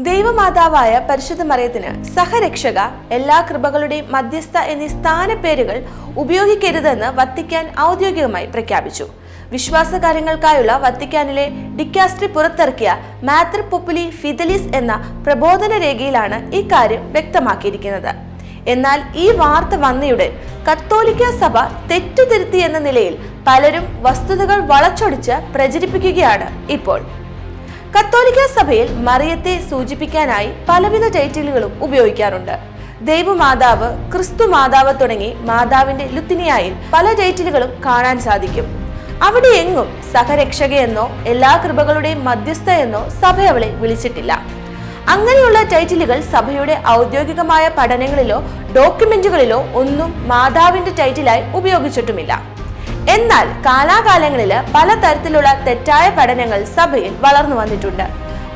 ദൈവമാതാവായ പരിശുദ്ധ മറിയത്തിന് സഹരക്ഷക, എല്ലാ കൃപകളുടെയും മധ്യസ്ഥ എന്നീ സ്ഥാനപ്പേരുകൾ ഉപയോഗിക്കരുതെന്ന് വത്തിക്കാൻ ഔദ്യോഗികമായി പ്രഖ്യാപിച്ചു. വിശ്വാസകാര്യങ്ങൾക്കായുള്ള വത്തിക്കാനിലെ ഡിക്കാസ്ട്രി പുറത്തിറക്കിയ മാറ്റർ പോപ്പുലി ഫിദലിസ് എന്ന പ്രബോധന രേഖയിലാണ് ഇക്കാര്യം വ്യക്തമാക്കിയിരിക്കുന്നത്. എന്നാൽ ഈ വാർത്ത വന്നയുടൻ കത്തോലിക്ക സഭ തെറ്റുതിരുത്തി എന്ന നിലയിൽ പലരും വസ്തുതകൾ വളച്ചൊടിച്ച് പ്രചരിപ്പിക്കുകയാണ് ഇപ്പോൾ. കത്തോലിക്ക സഭയിൽ മറിയത്തെ സൂചിപ്പിക്കാനായി പലവിധ ടൈറ്റിലുകളും ഉപയോഗിക്കാറുണ്ട്. ദൈവമാതാവ്, ക്രിസ്തു മാതാവ് തുടങ്ങി മാതാവിന്റെ ലുത്തിനിയായിൽ പല ടൈറ്റിലുകളും കാണാൻ സാധിക്കും. അവിടെ എങ്ങും സഹരക്ഷകയെന്നോ എല്ലാ കൃപകളുടെയും മധ്യസ്ഥ എന്നോ സഭ അവളെ വിളിച്ചിട്ടില്ല. അങ്ങനെയുള്ള ടൈറ്റിലുകൾ സഭയുടെ ഔദ്യോഗികമായ പഠനങ്ങളിലോ ഡോക്യുമെന്റുകളിലോ ഒന്നും മാതാവിന്റെ ടൈറ്റിലായി ഉപയോഗിച്ചിട്ടുമില്ല. എന്നാൽ കാലാകാലങ്ങളിൽ പലതരത്തിലുള്ള തെറ്റായ പഠനങ്ങൾ സഭയിൽ വളർന്നു വന്നിട്ടുണ്ട്.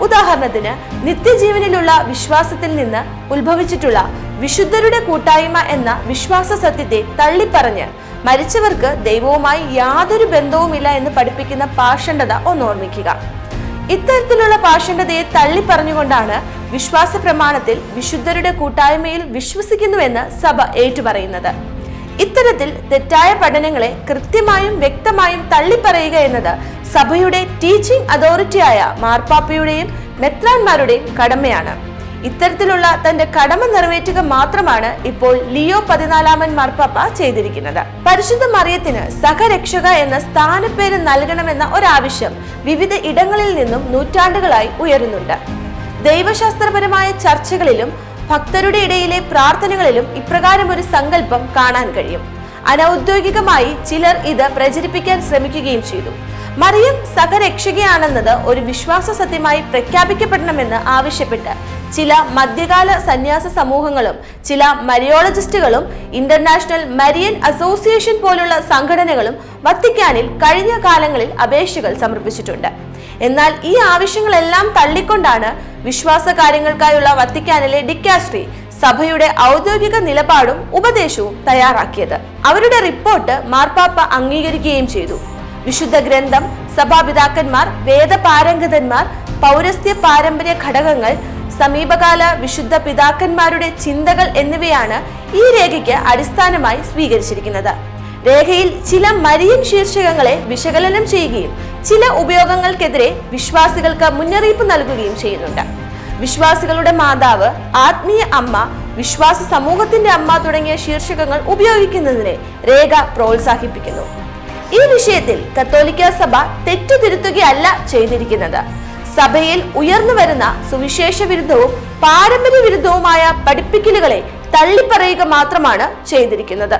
ഉദാഹരണത്തിന്, നിത്യജീവനിലുള്ള വിശ്വാസത്തിൽ നിന്ന് ഉത്ഭവിച്ചിട്ടുള്ള വിശുദ്ധരുടെ കൂട്ടായ്മ എന്ന വിശ്വാസ സത്യത്തെ തള്ളിപ്പറഞ്ഞ് മരിച്ചവർക്ക് ദൈവവുമായി യാതൊരു ബന്ധവുമില്ല എന്ന് പഠിപ്പിക്കുന്ന പാഷണ്ഡത ഒന്ന് ഓർമ്മിക്കുക. ഇത്തരത്തിലുള്ള പാഷണ്ഡതയെ തള്ളിപ്പറഞ്ഞുകൊണ്ടാണ് വിശ്വാസ പ്രമാണത്തിൽ വിശുദ്ധരുടെ കൂട്ടായ്മയിൽ വിശ്വസിക്കുന്നുവെന്ന് സഭ ഏറ്റുപറയുന്നത്. ഇത്തരത്തിൽ തെറ്റായ പഠനങ്ങളെ കൃത്യമായും വ്യക്തമായും തള്ളിപ്പറയുക എന്നത് സഭയുടെ ടീച്ചിങ് അതോറിറ്റിയായ മാർപ്പാപ്പയുടെയും മെത്രാന്മാരുടെയും കടമയാണ്. ഇത്തരത്തിലുള്ള തന്റെ കടമ നിറവേറ്റുക മാത്രമാണ് ഇപ്പോൾ ലിയോ 14 മാർപ്പാപ്പ ചെയ്തിരിക്കുന്നത്. പരിശുദ്ധ മറിയത്തിന് സഹരക്ഷക എന്ന സ്ഥാനപ്പേര് നൽകണമെന്ന ഒരാവശ്യം വിവിധ ഇടങ്ങളിൽ നിന്നും നൂറ്റാണ്ടുകളായി ഉയരുന്നുണ്ട്. ദൈവശാസ്ത്രപരമായ ചർച്ചകളിലും ഭക്തരുടെ ഇടയിലെ പ്രാർത്ഥനകളിലും ഇപ്രകാരം ഒരു സങ്കല്പം കാണാൻ കഴിയും. അനൗദ്യോഗികമായി ചിലർ ഇത് പ്രചരിപ്പിക്കാൻ ശ്രമിക്കുകയും ചെയ്തു. മറിയം സഹരക്ഷകയാണെന്നത് ഒരു വിശ്വാസ സത്യമായി പ്രഖ്യാപിക്കപ്പെടണമെന്ന് ആവശ്യപ്പെട്ട് ചില മധ്യകാല സന്യാസ സമൂഹങ്ങളും ചില മരിയോളജിസ്റ്റുകളും ഇന്റർനാഷണൽ മരിയൻ അസോസിയേഷൻ പോലുള്ള സംഘടനകളും വത്തിക്കാനിൽ കഴിഞ്ഞ കാലങ്ങളിൽ അപേക്ഷകൾ സമർപ്പിച്ചിട്ടുണ്ട്. എന്നാൽ ഈ ആവശ്യങ്ങളെല്ലാം തള്ളിക്കൊണ്ടാണ് വിശ്വാസ കാര്യങ്ങൾക്കായുള്ള വത്തിക്കാനിലെ ഡിക്കാസ്ട്രി സഭയുടെ ഔദ്യോഗിക നിലപാടും ഉപദേശവും തയ്യാറാക്കിയത്. അവരുടെ റിപ്പോർട്ട് മാർപ്പാപ്പ അംഗീകരിക്കുകയും ചെയ്തു. വിശുദ്ധ ഗ്രന്ഥം, സഭാപിതാക്കന്മാർ, വേദപാരംഗതന്മാർ, പൗരസ്ത്യ പാരമ്പര്യ ഘടകങ്ങൾ, സമീപകാല വിശുദ്ധ പിതാക്കന്മാരുടെ ചിന്തകൾ എന്നിവയാണ് ഈ രേഖയ്ക്ക് അടിസ്ഥാനമായി സ്വീകരിച്ചിരിക്കുന്നത്. രേഖയിൽ ചില മരിയൻ ശീർഷകങ്ങളെ വിശകലനം ചെയ്യുകയും ചില ഉപയോഗങ്ങൾക്കെതിരെ വിശ്വാസികൾക്ക് മുന്നറിയിപ്പ് നൽകുകയും ചെയ്യുന്നുണ്ട്. വിശ്വാസികളുടെ മാതാവ്, ആത്മീയ അമ്മ, വിശ്വാസ സമൂഹത്തിന്റെ അമ്മ തുടങ്ങിയ ശീർഷകങ്ങൾ ഉപയോഗിക്കുന്നതിനെ രേഖ പ്രോത്സാഹിപ്പിക്കുന്നു. ഈ വിഷയത്തിൽ കത്തോലിക്ക സഭ തെറ്റുതിരുത്തുകയല്ല ചെയ്തിരിക്കുന്നത്. സഭയിൽ ഉയർന്നു വരുന്ന സുവിശേഷ വിരുദ്ധവും പാരമ്പര്യ വിരുദ്ധവുമായ പഠിപ്പിക്കലുകളെ തള്ളിപ്പറയുക മാത്രമാണ് ചെയ്തിരിക്കുന്നത്.